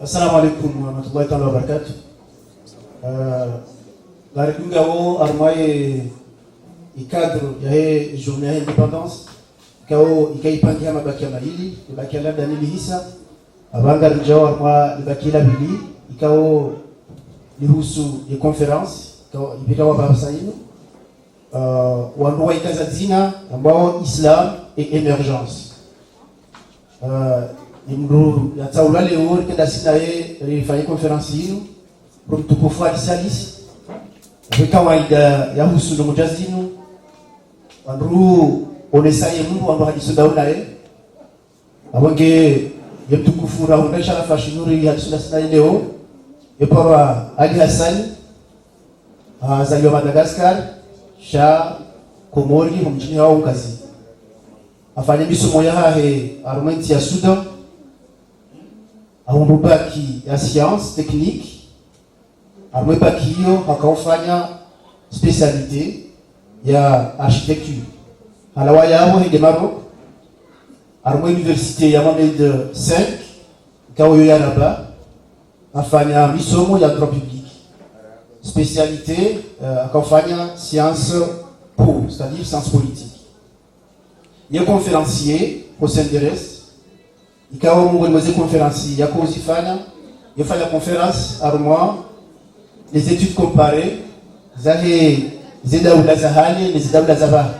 Assalamu alaikum warahmatullahi ta'ala wabarakatuh. La République a armé le cadre de la journée d'indépendance. Il y a eu un mabaki mahili, le baki la Daniel Hissa, avant de jouer armé le baki la Bili, il y a eu des conférences, il y a eu des saïno, wanduwa ikazadzina ambao Islam et émergence. Imru ya taula leo kenda sinaye rifanya konferensi hiyo mtukufu alisalisi kwa kawaida ya husu mujazinu andru onesaye mungu ando hadisuda unaye abange yemtukufu rahunda shala fashinuri hadisuda sinaye leo eparwa Ali Hassan azaliwa Madagascar sha Komori mjini hao kazi afanye misomo ya hahe arumenti ya Sudan au mbaki ya science technique amebaki hiyo akaufanya specialité ya architecture halawa yao hende Maroc armo université ya Mohamed V kawo ya Rabat afanya misomo ya droit public spécialité akaufanya science po c'est-à-dire science politique ya conférencier au CNDRS ikawa mwezi conférencier ya kuzifanya yafanya conférence armoire les études comparées zahe zidaula za hali na zidaula za ba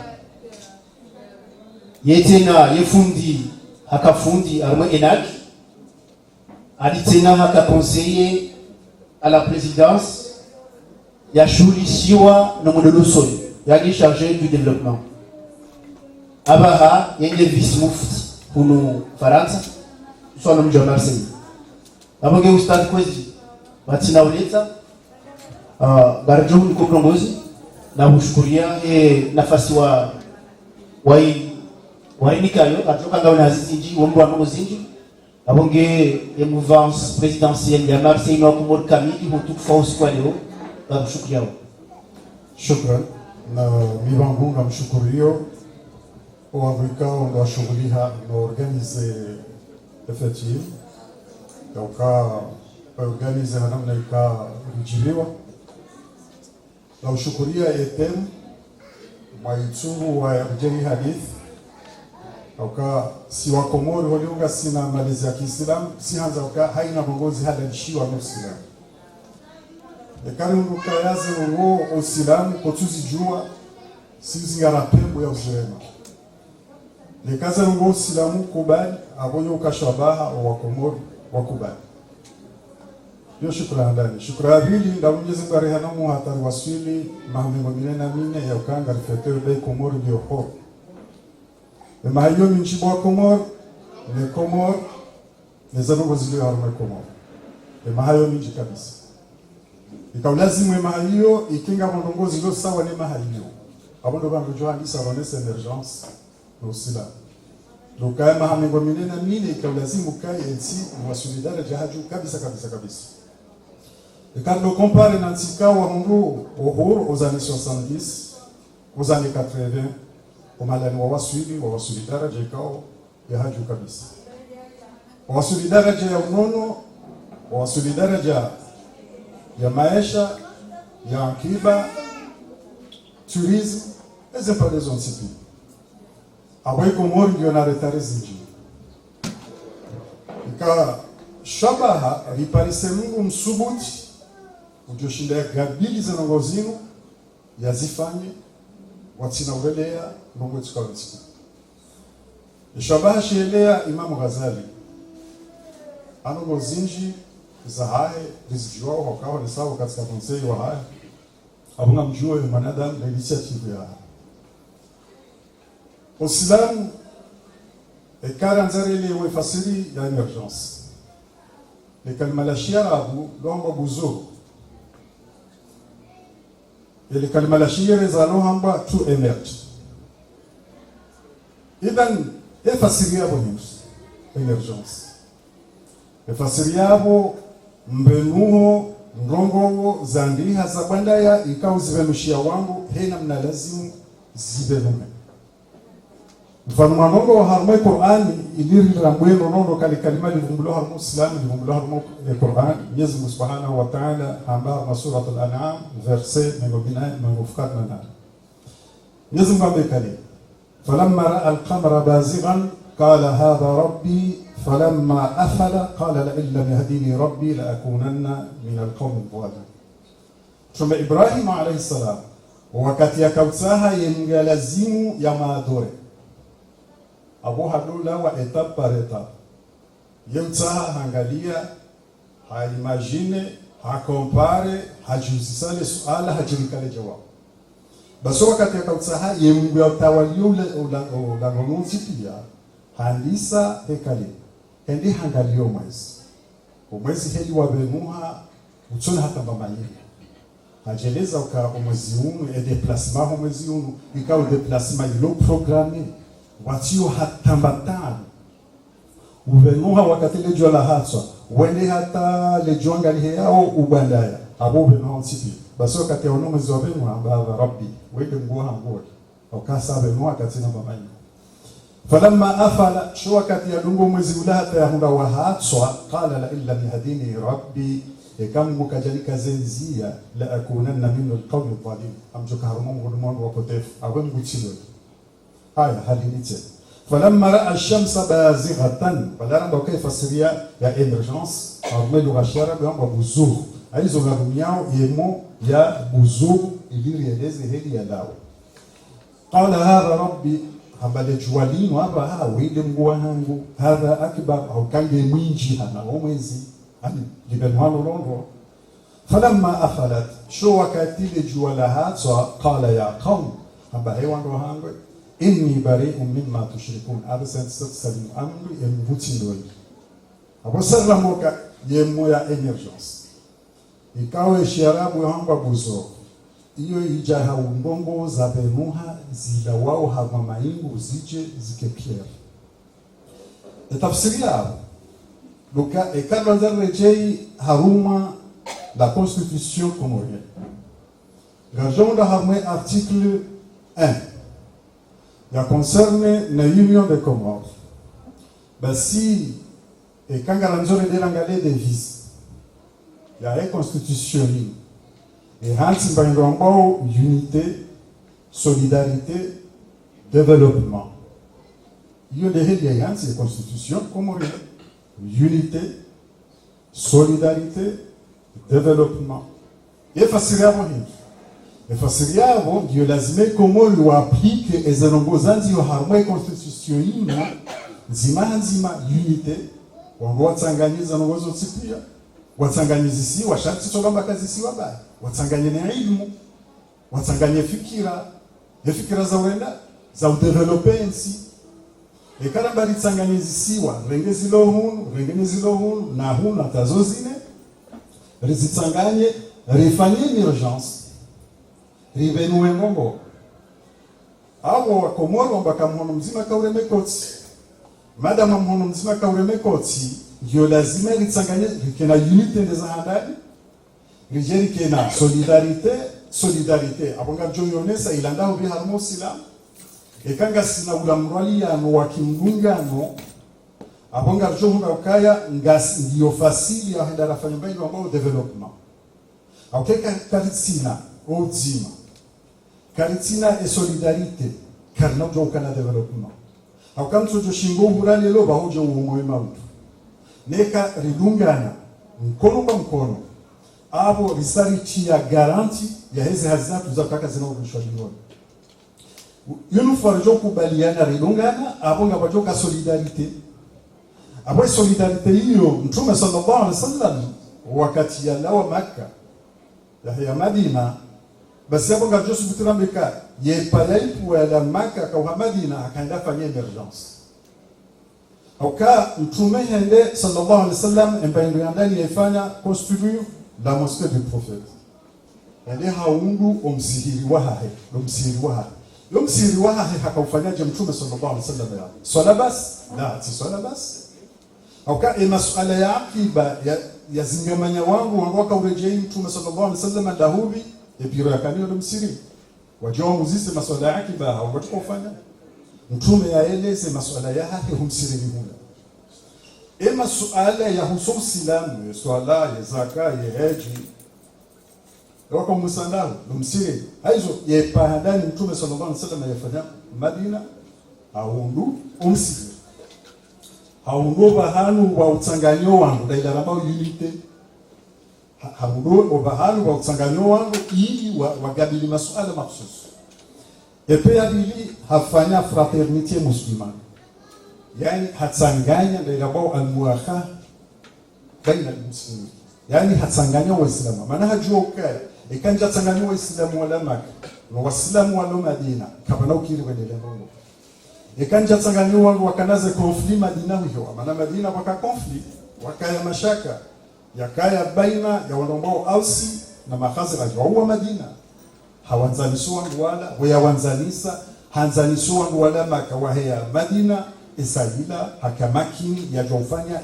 yetena yefundi hakafundi armoire enak alitena haka conseiller à la présidence ya shuli siwa na modelo soli yani chargé du développement abaha yenge vice mufti kuno Faransa swala mji wa Marseille abonge ustadi kwezi batina uleta garjo ni kuongozi na mshukuria nafasi wa inikayo atoka ngao na zinji wombo wa ngozinji abonge mouvance présidentielle ya Marseille na kumor kamili hutu fausi kwa leo mshukuria shukran na mivangu na mshukurio wa vikao ndo shughuliha na organize effective dauka organize namna ikajiliwa na ushukuria etem maitungu wa mjeni hadith dauka si wa Komori waliunga sina malizi ya Kiislamu si hanza uka haina bongozi hada nishiwa Muislamu ekari unduka yaze uwo Uislamu kotuzi jua si zingara pembo ya uzema nikaza ngo Uislamu kubali abonyo ukashabaha wa Komori wakubali yo shukrani ndani shukrani bili na Mwenyezi Mungu arehana mu hatari wasili mahamengo minena mine ya ukanga rifeteo bei Komori ndio ho mahayo minchibo wa Komori ne Komori ne zanongo zilio haruma Komori mahayo minji kabisa ikawlazimu mahayo ikinga mondongozi ndio sawa ne mahayo abondo bandu joani sawa ne emergence Uislamu donc kama hamengo minena mine ikawlazimu kai ensi wa solidarité jahaju kabisa. Et quand on compare Nantika wa Hongo aux années 70, aux années 80, au malani wa solidarité jekao jahaju kabisa. Wa solidarité ya unono, wa solidarité ya maisha, ya akiba, tourisme, et pas des onsipi. Abai Komori ndio na retare zinji. Ika shabaha riparise Mungu msubuti ujoshinda gabili za ngozino yazifanye watina urelea Mungu tukaweti. Shabaha shelea Imam Ghazali. Ano gozinji za hae rizijua wakawa ni sawa katika konsei wa hae. Abunga mjua mwanadamu na initiative ya hae. Uislamu ekara nzarele we fasiri ya emergence le kalima la shiarabu longo buzo le kalima la shiere za lohamba to emerge idan fasiri ya bonus emergence fasiri yabo mbenuho ndongo zandi hasa banda ya ikao zivenushia wangu hena mna lazimu zibenume mfano manongo wa harmo Qur'an iliri ramweno nono kali kalima livumbulo harmo Islam livumbulo harmo Qur'an. Mwenyezi Mungu Subhanahu wa Ta'ala ambao na sura al-An'am verset 194. Mwenyezi Mungu amekali falamma ra'a al-qamara bazighan qala hadha rabbi falamma afala qala la illa yahdini rabbi la akunanna min al-qawmi adh-dhalimin. Tume Ibrahim alayhi salam wakati akautsaha yengalazimu ya maadhore Abu Hadula wa étape par étape. Yemtsaha hangalia, haimagine, hakompare, hajuzisale suala, hajirikale jawab. Baso wakati akautsaha yemgwa tawaliyo ulangonunzi pia, handisa hekali. Hendi hangalio mwezi. Umwezi heli wabenuha, utuna hata mbamayiri. Hajeleza uka umwezi unu, deplasma umwezi unu, ika deplasma ilo programme. Watio hatambatana uvenuha wakati lejwa la hatwa wende hata lejwa ngali yao ubandaya abo benuha nsipi basi wakati ya unume ziwabenuha baba rabbi wende mguha mguha wakasa benuha katina mbamanyi falamma afala shu wakati ya dungu mwezi ula hata ya hunda wa hatwa qala la illa mihdini rabbi ikamu kajalika zenzia la akunanna minu alqawmi adh-dhalimin amjuka harumu mgudumu wapotefu awe mguchilo haya halilite falamma ra'a ash-shamsa bazighatan balaramba kayfa siriya ya emergence armelu rashara bamba buzur aizo garumiao yemo ya buzur ilirieleze heli ya dawa qala hadha rabbi habale juwalinu hapa hawile mgwa hangu hadha akbar au kange minji hana omwezi ani libenwano londo falamma afalat shu wakati le juwala hatwa qala ya qawm haba hewando hangu inni bari'un mimma tushrikun abasan salim amru yemvutindoi abosarla moka yemo ya emergence ikawe shiarabu hamba buzo iyo ijaha umbongo za benuha zila wao hama maingu zije zike clair tafsiri yao luka ekadwa za rejei haruma la constitution comorienne gajonda harme article 1 ya concerne na Union des Comores. Basi e kangala nzore de langale de vis. Ya reconstitution et hansi mbangombo unité, solidarité, développement. Yo de heli ya hansi constitution comorienne. Unité, solidarité, développement. Et fasira mohim. Efasiria hapo ndio lazima Komoro waapike ezanongozanzi wa harmoni constitution hii nzima unite wango watsanganyiza nongozo tsipia watsanganyizi si washati togamba kazi si wabaya watsanganye na elimu watsanganye fikira za wenda za udevelopensi ekaramba litsanganyizi siwa rengezi lohunu na huna tazozine rizitsanganye rifanye urgence rivenue ngongo abo wakomoro mbaka mhono mzima kaureme kotsi madama mhono mzima kaureme kotsi ndio lazima litsanganye kena unité ndeza handani rijeri kena solidarité abonga joyonesa ilanda ubi harmo sila ekanga sina ulamrwali ya no wakimdungano abonga johunda ukaya ngasi ndio fasili ya henda rafanya mbayo ambao development aukeka kalitsina ozima karitina et solidarité karna jokana development akamso jo shingo hurani lo ba hojo umoyo mautu neka ridungana mkono kwa mkono abo risarichi ya garanti ya hizi hazatu za kaka zinaorushwa jingoni yunu farjo kubaliana ridungana abo ngabajoka solidarité abo solidarité hiyo mtume sallallahu alaihi wasallam wakati ya lawa Makka ya Madina basi hapo ngajo subutira mbeka ye palaipu ya Makka kwa Madina akaenda fanya emergence auka mtume hende sallallahu alaihi wasallam empendo ndani yafanya construire la mosquée du prophète ende haundu omsihiri wahahe lomsihiri wahahe hakafanyaje mtume sallallahu alaihi wasallam ya swala bas la si swala bas auka masuala ya akiba ya zingamanya wangu wakaurejea mtume sallallahu alaihi wasallam dahubi epiro ya kanio lomsiri wajua muzisi masuala ya akiba hawataka kufanya mtume yaeleze masuala yake humsireni huna ema suala ya huso silamu swala ya zaka ya haji wako musandao lumsiri hizo yepahandani mtume sallallahu alaihi wasallam yafanya Madina aundu umsiri haundu bahanu wa utsanganyo wangu dailaramba unite haundu bahanu wa utsanganyo wangu ili wagabili masuala mahsusu epea bili hafanya fraternite muslimani yani hatsanganya dailamba almuakha baina almuslimin yani hatsanganya waislamu maana hajuoka ikanja tsanganya waislamu wala Maka na waislamu wala Madina kabana ukiri kuendelea bongo ikanja tsanganya wangu wakanaze konfli Madina hiyo maana Madina waka konfli wakaya mashaka yakaya baina ya wanaombao Ausi na Makhazraj wa Madina hawanzaniswa wala wayawanzanisa hanzaniswa wala Maka wa haya Madina Isaila hakamakini ya jofanya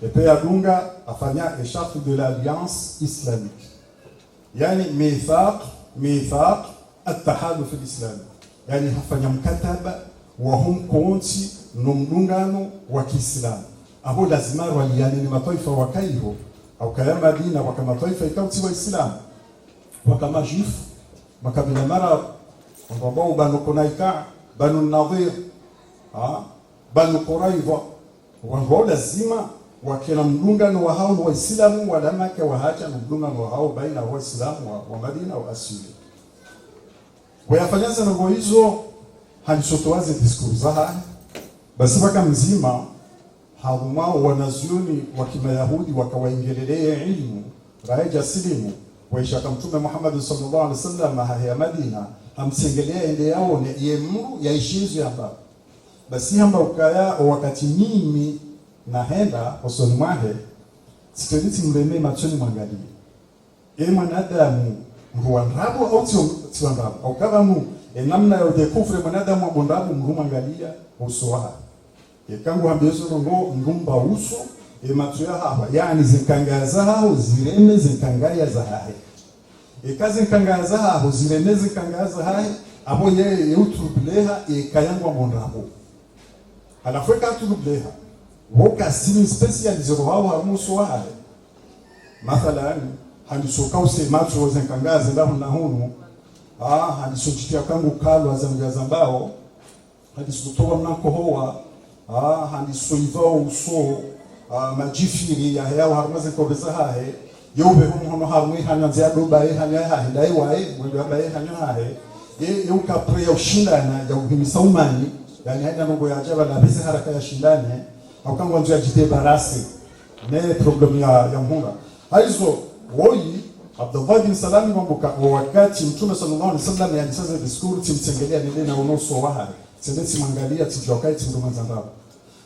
epe ya dunga afanya charte de l'alliance islamique yani mithaq at-tahaluf al-islami yani hafanya mkataba wa hum konti nomdungano wa Kiislamu abo lazima waliane ni mataifa wa Kairo au kaya Madina wa kama mataifa ikauti wa Islam wa kama Jif makabila mara ambao banu Kunaika banu Nadir banu Quraiva wao lazima wakina mdungano wa hao waislamu wala Maka wa haja mdungano wa hao baina wa waislamu wa Madina wa asili wayafanyaza na hizo halisotoaze discours za basi mpaka mzima hao wanazuoni wa Kimayahudi wakawaingelelea ilmu raja silimu waishaka mtume Muhammad sallallahu alaihi wasallam haya Madina hamsengelea ende yao ni yemu yaishizo hapa basi hamba ukaya wakati mimi nahenda osoni mwahe sitoditi mreme machoni mwangalie mwanadamu mruandrabu au tiwandrabu au kama namna ya udekufre mwanadamu wa bondabu mrumwangalia usoha kangu hambezo ngumba uso matuya hapa yani zinkangaza hao zireme zinkangaya za hahe kazi nkangaza hao zireme zinkangaza hahe abo ye utubleha kayangwa bondabu alafweka utubleha woka sini specialize wao hamuso wale mathalan handisoka usemacho wazenkangaze ndaho na hunu handisochitia kangu kalo azangazambao handisotoa mnako hoa handisoiva uso majifiri ya yao harmaze kobeza hahe yobe hono harmwe hananze adobae hanya hahe dai wae mwendo abae hanya hahe yuka pre ushindana ya uhimisa umani yani haina mambo ya ajaba na bizi haraka ya shindane au kama ndio ajite barasi ne problem ya mhunga hizo woi Abdullah bin Salam mambuka wakati mtume sallallahu alaihi wasallam alianza discours timtengelea nene na unoso waha sendeti mangalia tijokai tindo manzandao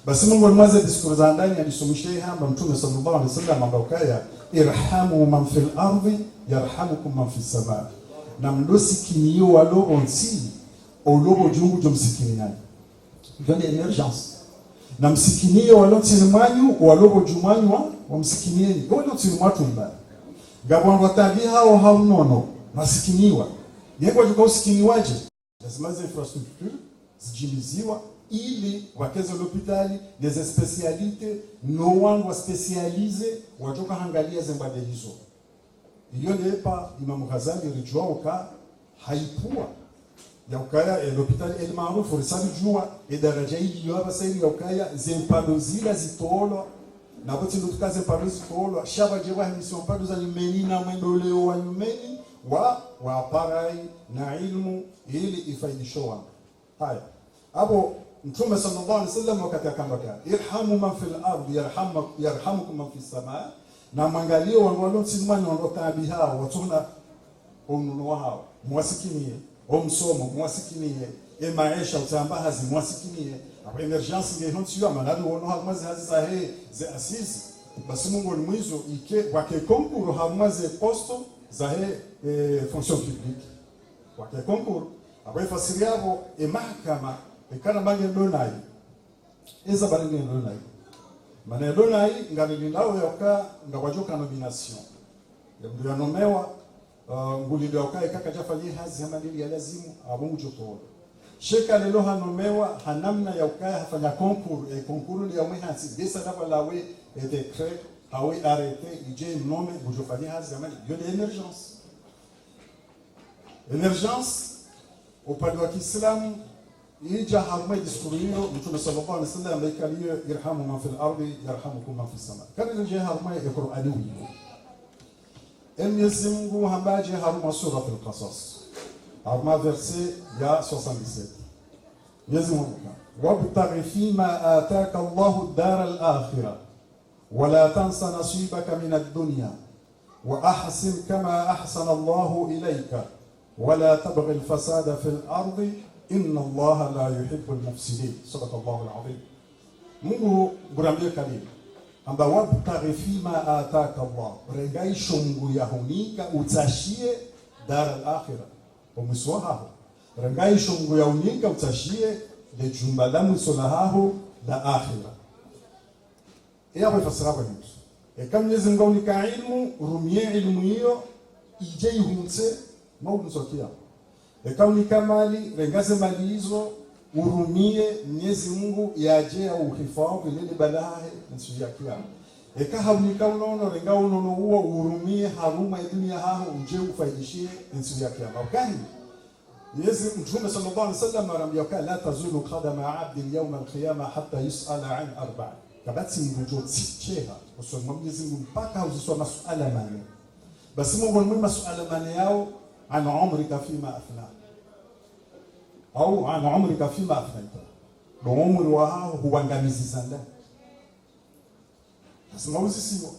basi Mungu alianza discours za ndani alisomeshia hapa mtume sallallahu alaihi wasallam ambakaya irhamu man fil ardi yarhamukum man fis samaa na mdosi kinio walobo nsi olobo jungu jomsikini nani ndio emergence na msikinie walotini mwanyu walobo jumanyu wa msikinieni walotini mwatu mbaya gabon watabi hao haunono masikiniwa yeko juko usikiniwaje lazima za infrastructure zijiliziwa ili wakeze l'hôpital les spécialités no one wa spécialisé wajoka hangalia zembade hizo hiyo lepa Imam Ghazali rijua uka haipua ya ukaya l'hôpital el maarufu risali jua daraja hili yoba saini ya ukaya zempado zila zitolo na bote nduka zempado zitolo shaba jewa mission pado za nyumeni na mwendoleo wa nyumeni wa parai na ilmu ili ifaidishowa haya hapo mtume sallallahu alaihi wasallam wakati akambaka irhamu man fil ardi yarhamukum man fis samaa na mangalio wanwalo tsimani wandotabi hao watuna ununo wao mwasikinie omsomo mwasikinie maisha utambahazi mwasikinie apa emergence ngehontiwa manado wono hamaze hazizahe ze asisi basi Mungu ni mwizo ike wake konkuru hamaze posto zahe fonction publique wake konkuru apa fasiriabo mahakama kana bange donai eza bange donai maana donai ngalilindao yoka ngawajoka nomination ndio yanomewa ngulilo yoka kaka jafanyia hazi hamadili ya lazimu abungu jotolo sheka lelo hanomewa hanamna ya ukaya hafanya konkuru ni ya mwehansi desa daba lawe dekret hawe arete ije mnome bujofanya hazi amani yole emergence upande wa Kiislamu ija harma diskuriyo mtume sallallahu alaihi wasallam lekaliyo irhamu man fil ardi yarhamukum man fis sama kana je harma yakru adawi Mwenyezi Mungu hambaje harma sura al-Qasas harma verset ya 77 Mwenyezi Mungu wabtaghi fima ataka Allahu ad-dar al-akhirah wala tansa nasibaka min ad-dunya wa ahsin kama ahsana Allahu ilayka wala tabghi al-fasada fil ardi inna Allaha la yuhibbu al-mufsidin sadaqa Allahu al-azim Mungu burambie kalima amba wabtaghi fima ataka Allah rengai shungu ya hunika utashie dar al-akhirah umswahaho rengai shungu ya hunika utashie le jumba la musolahaho la akhirah yawe fasara kwa nini kama Mwenyezi Mungu unika ilmu rumie ilmu hiyo ije ihunse maudusokia kama unika mali rengaze mali hizo urumie Mwenyezi Mungu yaje au uhifadhi lile balahe nsiya kiyama eka haunika unono renga unono huo urumie haruma ya dunia haho uje ufaidishie nsiya kiyama wakani Mwenyezi Mtume sallallahu alaihi wasallam arambia kwa la tazulu qadama 'abdin yawm al-qiyamah hatta yus'ala 'an arba'a kabati mbujo tsicheha usoma Mwenyezi Mungu mpaka uziswa masuala mane basi Mungu ni masuala mane yao an umrika fima afna au an umrika fima afnaita umri wao huangamizi sana asema uzisiwa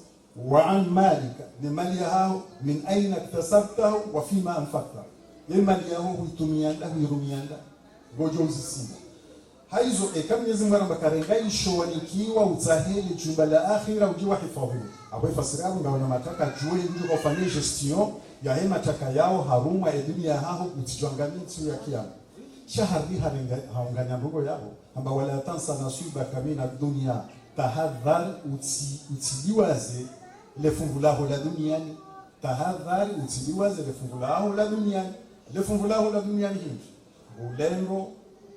wa an malika ni mali yao min aina iktasabtahu wa fima anfaqta ni mali yao huitumianda huirumianda gojo uzisiwa haizo kama Mwenyezi Mungu anambakarenga ishowanikiwa utaheli jumba la akhira ujiwa hifadhi hapo fasirabu ngaona mataka jue ndio kufanya gestion ya hema taka yao haruma ya dunia hao utijwangamia siku ya kiyama shahari haunganya ndugo yao amba wala tansa nasibaka mina dunya tahadhar utiliwaze le fungu lao la duniani tahadhar utiliwaze le fungu lao la duniani le fungu lao la duniani hivi ulengo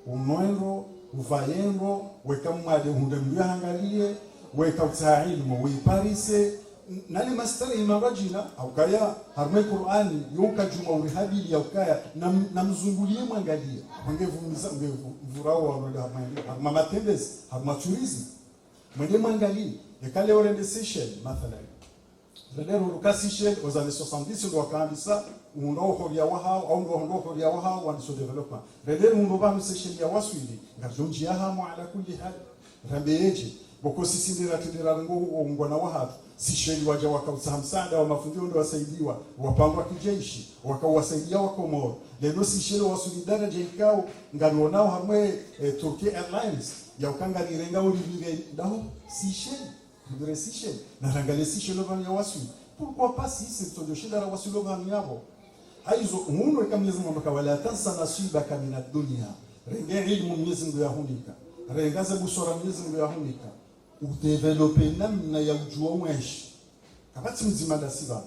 umwendo uvayengo weka mwade hunde mbiangalie weka utailmu wiparise nani mastari imabajina au kaya harme Qur'ani yoka juma urihabili ya ukaya na mzungulie mwangalie wangevumiza ngevurao wale harma matembezi harma tourism mwende mwangalie ekale orende Seychelles mathalan Zalero Lucasishe aux années 70 ndo wakaanza undo horia wahao au ndo horia wahao wa so development relero ndo ba Seychelles ya waswili ngajonji ya hamu ala kulli hal rambeje boko sisi ndira tidira ngo ngwana wahatu Seychelles waja wakausa msaada wa mafundio ndo wasaidiwa wapangwa kijeshi wakawasaidia wakomoro leo Seychelles wasulidana jeikao nganonao hamwe Turkey Airlines ya ukanga lirenga ulivile ndaho Seychelles Seychelles na rangalia Seychelles ya wasu pourquoi pas si c'est to joshinda la wasu logani yabo haizo umuno kama Mwenyezi Mungu wala tansa nasibaka min ad-dunya renga ilmu Mwenyezi Mungu ya hunika rengaze busora Mwenyezi Mungu ya hunika udevelope namna ya ujua mweshi kabati mzima da siba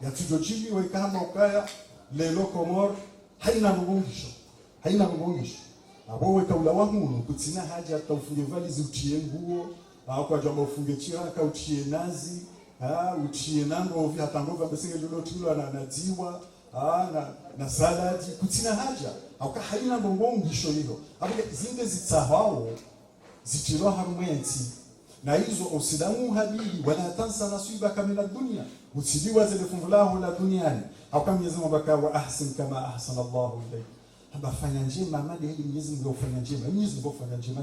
ya tujojivi weka kama ukaya lelo komor haina mbongisho abo weka ulawa hunu kutina haja taufunge valizi utie nguo au kwa jambo ufunge chiraka utie nazi utie nango vya tangoga besenge lolotilo na ziwa na saladi kutina haja au haina mbongisho hilo hapo zinde zitahao zitiro harumenti na hizo usidamu habili wala tansa nasibaka min ad-dunya usiliwa zile fungu lao la duniani au kama Mwenyezi Mungu akawa ahsin kama ahsana Allahu ilayk haba fanya njema mali hili Mwenyezi Mungu ufanya njema Mwenyezi Mungu ufanya njema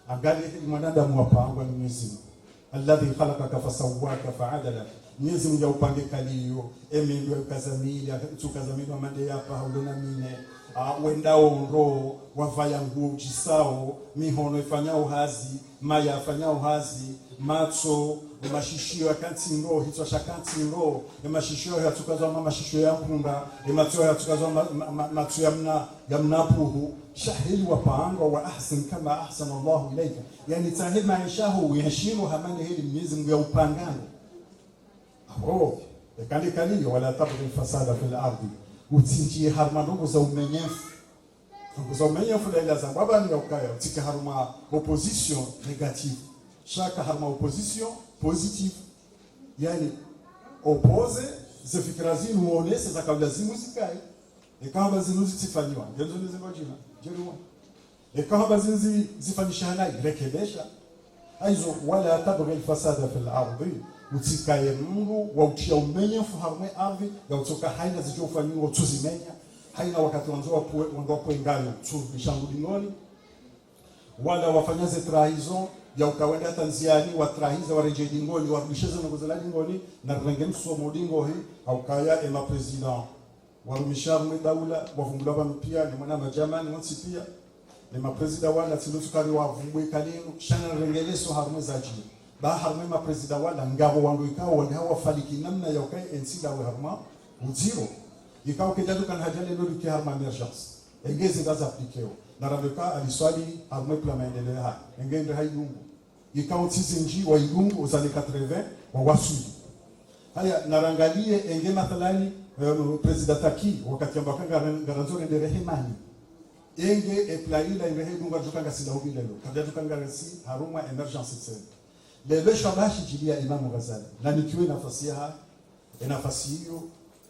angalia hili mwanadamu wapangwa ni Mwenyezi Mungu alladhi khalaqaka fasawwaka fa'adala Mwenyezi Mungu upange kalio ndio kazamilia tukazamiliwa mande hapa haulona mine wendao ndo wavaya nguo jisao mihono ifanyao hazi maya afanyao hazi macho mashishio akanti ndo hitwa shakanti ndo mashishio yatukazwa mashishio ya mpunda macho yatukazwa macho ya mnapuhu shahili wapangwa wa ahsan kama ahsana Allah ilayka yani tahib maishahu uyashimu hamani hili Mwenyezi Mungu ya upangano yakali wala tabghi fasada fil ardi utinjie harma ndogo za umenyefu Vous avez fait la Zambaba, il y a une opposition négative. Chaque opposition positive. Il y a une opposé, c'est fikrazi, nous on est, c'est ça comme la musicaire. Et quand on va dire nous, c'est fani, il y a une zéro. Et quand on va dire zifani shana, rekebesha. Aizo wala tabghi al-fasada fi al-ardi. Utikaye Mungu wa utia umenyefu harumwe ardhi ya utoka haina zichofanywa tuzimenya. Haina wakati wanzoa poengayo turudishangu dingoni. Wala wafanyaze trahison ya ukawenda tanziani watrahiza wareje dingoni warudishaze ngozela dingoni na renge msomo dingo hii au kaya ema president warumisharme daula wavumbula mpia ni mwana majamani wansi pia ni mapresida wala tilosukari wa vumbwe kalinu shana rengeleso harumwe zaji ba harumwe mapresida wala ngabo wangu ikao wanga wafaliki namna ya ukai ensida wa haruma uziro ikao kejadu kan hajale lori ki harma emergence engezi gaza aplikeo na rabeka aliswali harumwe pla maendeleo ha engende haidungu ikao tizinji wa idungu uzali 80 wa wasuli haya narangalie enge mathalani presida taki wakati ambakanga garanzore de rehemani enge eplaila ingehe dunga tukanga sida ubilelo kabla tukanga resi haruma emergency center lelo shabashi jilia Imam Ghazali na nikiwe nafasi hiyo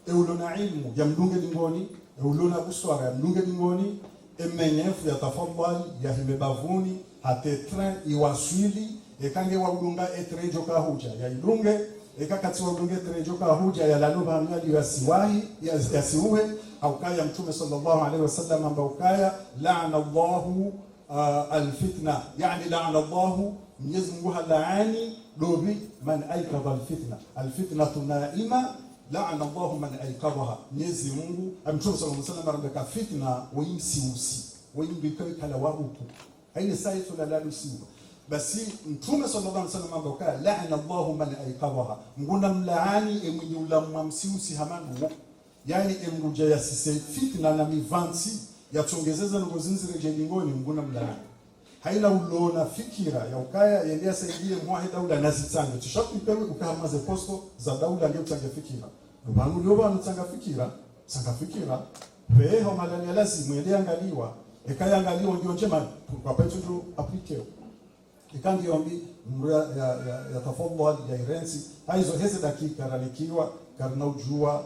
eulona ilmu ya mdunge dingoni eulona buswara ya mdunge dingoni emenyefu ya tafadhali ya himebavuni hate train iwaswili ekange wa udunga etrejo kahuja ya idunge ekakati wa udunge etrejo kahuja ya lanuba hamyali ya siwahi ya siuhe au kaya mtume sallallahu alaihi wasallam ambao kaya la'ana Allahu alfitna yani la'ana Allahu Mwenyezi Mungu halaani dobi man aikadha alfitna alfitnatu naima la'ana Allahu man aikadhaha Mwenyezi Mungu mtume sallallahu alaihi wasallam arabaka fitna wimsiusi wimbikai kala warutu haina saitu la lusiwa basi mtume sallallahu alaihi wasallam ambao kaya la'ana Allahu man aikadhaha nguna mlaani emwenye ulamwamsiusi hamanu yani emruja ya sise fitna na mivansi ya tongezeza ngozinzi rejelingoni nguna mlaani haina ulona fikira ya ukaya yendea saidie mwahe daula nasitsange tushapi pewe ukahamaze posto za daula ndio tsange fikira ndubangu ndio bana tsanga fikira weho malani lazima yendea angaliwa ekaya angaliwa ndio njema kwa petu ndio aplikeo ikangi ombi mura ya tafadhali ya irensi hizo heze dakika ralikiwa karna ujua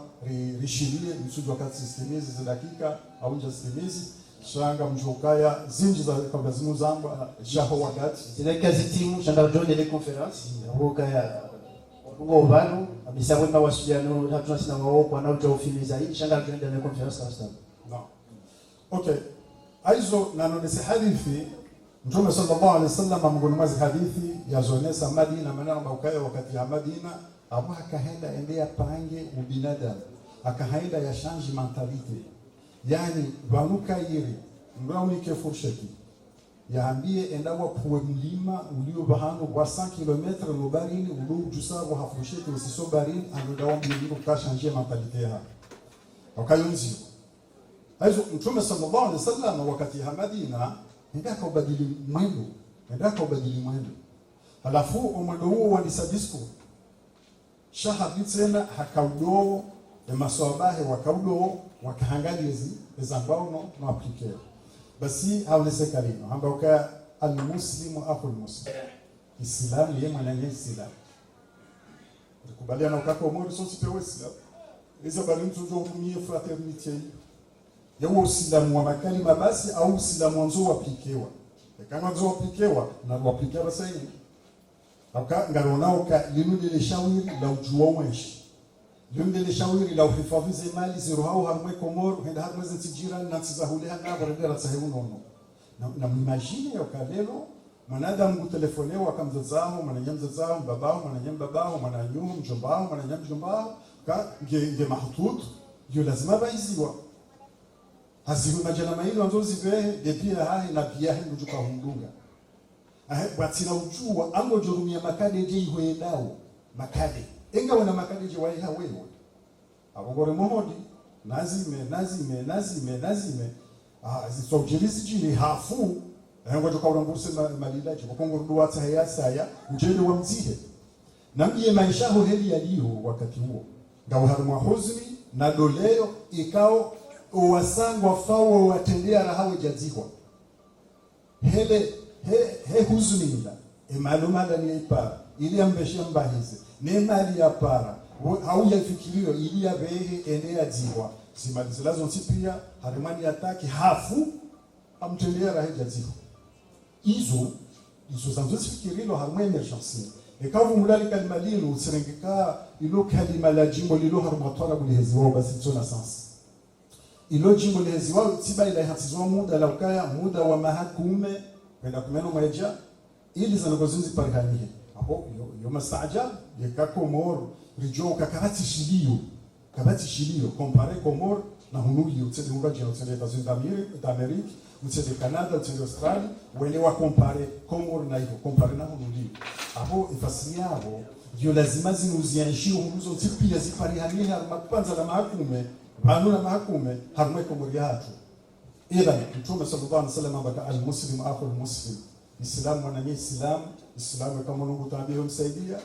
rishilie msuji wakati sistemizi za dakika au nje sistemizi shanga mjokaya zinji za kabla zimu zamba jaho wakati zile kazi timu shanga join ile conference ngokaya ngo banu abisawe mawasiliano hatuna sina wao kwa nao tofiliza hii shanga join ile conference kama no okay aizo nanonese hadithi Mtume sallallahu alaihi wasallam mgongomazi hadithi ya zonesa Madina maneno maukaya wakati ya Madina abu akaenda endea pange ubinadamu akaenda ya change mentalite yani vanuka yiri mbraunike fursheti yaambie endawa puwe mlima ulio bahano wa 100 km no barini ulu jusabo hafursheti usiso barini andawa mlima ka change mentalite ha wakayunzi hizo Mtume sallallahu alaihi wasallam wakati ya Madina ndaka ubadili mwendo halafu umwendo huo walisabisku shahadi tena hakaudo emasobahe wakaudo wakahangalizi ezambao no aplikeo basi haulesekalino ambao ka almuslimu akhul muslim islam yeye mwananye islam tukubaliana ukako mmoja sio sipewe islam hizo bali mtu ndio umie fraternité ya uislamu wa makalima basi au uislamu wanzo waplikewa kama wanzo waplikewa na waplikewa sasa aka ngaronao ka linudi lishawiri la ujua mweshi linudi lishawiri la uhifadhize mali zirohau hamwe komoro henda hamwe zinjira na tsizahuleha na barabara saheuno na imagine ya kalelo mwanadamu kutelefonewa akamzazao mwananyamzazao babao mwananyambabao mwananyumu mjombao mwananyamjombao ka nge mahtut yo lazima baiziwa haziwe majana mailo anzozi vehe depia hahe na pia hindu juka hundunga watina ujua ango jorumia makade je ihoendao makade enga wana makade je waiha wewe abogore mohodi nazime zisojilisi jini hafu ngo joka urangurse malila je kongo ruwatsa hayasaya ujele wa mzihe nambiye maisha ho heli yaliyo wakati huo ngawa harumwa huzuni na doleo ikao wasangwa fawo watendea rahawe jazihwa hele he huzuninda emalumala ni ipara ili ambeshe mbahize ne mali ya para hauja fikirio ili ya behe enea ziwa simalizilazo nsipia harimani ataki hafu amtendea rahawe jazihwa izo zanzo sifikirilo harimo emergency ekavu mulali kalima lilo serengeka ilo kalima la jimbo lilo harumatwara buliheziwa basi tsona sansi ilo jimbo liheziwa tiba ila hatizwa muda wa mahakume kwenda kumeno mweja ili zanagozinzi parihanihe aho yo mastaajab yeka Komor rijo kakabati shilio compare Komor na hunuli utsede muraji utsede États-Unis d'Amérique utsede Canada utsede Australia wele wa compare Komor na hivyo compare na hunuli aho ifasiri yabo ndio lazima zinuzianshio huluzo tipia ziparihanihe harmakupanza la mahakume banu na mahakume harmwe Komor yatu ila Mtume sallallahu alaihi wasallam abaka al-muslim akhul muslim Islam wanani Islam kama Mungu tabiho msaidia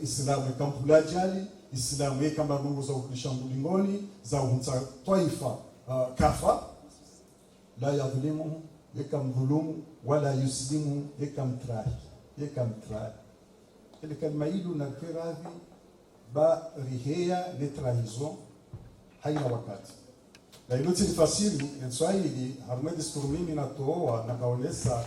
Islam kama fulajali Islam kama Mungu za ukishambulingoni za unta taifa kafa la yadhlimu yakamdhulumu wala yuslimu yakamtrai ile kalima hiyo na kiradhi ba rihea ni trahison haina wakati na ilo tilifasiri en Swahili harmedi sturumimi na toa na kaonesa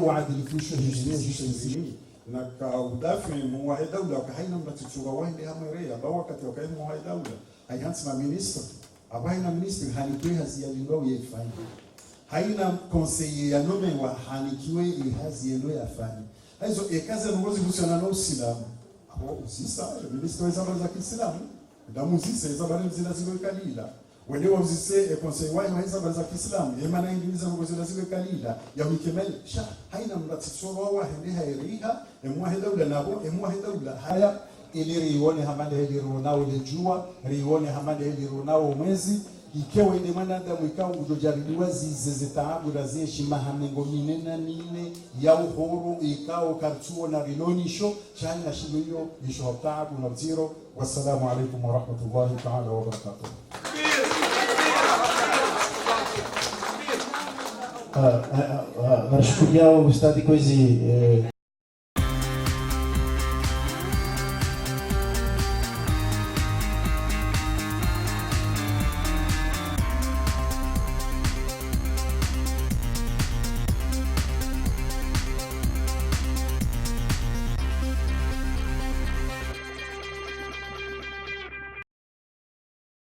uadilifu hijini na kaudafi muwahi dawla wakahaina mbatituwa wahili hamwerea ba wakati wakaini muwahi dawla hayansi ma minister abaina minister hanikwe haziyaliwa yefanya haina conseiller ya nome wa hanikiwe haziyelo yafanya hizo ekazi ngozi husiana na Uislamu hapo usisa minister wa zama za Kiislamu damu zise zabari zinaziwe kalila wale wazise conseil wao hizo za Kiislamu yemana ingiliza ngozi lazima kalila ya mikemel sha haina mratitsoro wa hende hairiha emwahida ula nabo emwahida ula haya ili rione hamande hili ronao lejua rione hamande hili ronao mwezi ikewe ile mwanadamu ikao kujaribiwa zize taabu na zeshi mahamengo minena mine ya uhuru ikao kartuo na rilonisho chana shibiyo isho taabu na zero. Wassalamu alaikum wa rahmatullahi ta'ala wa barakatuh. Nashukuru yao ustadi kwa hizi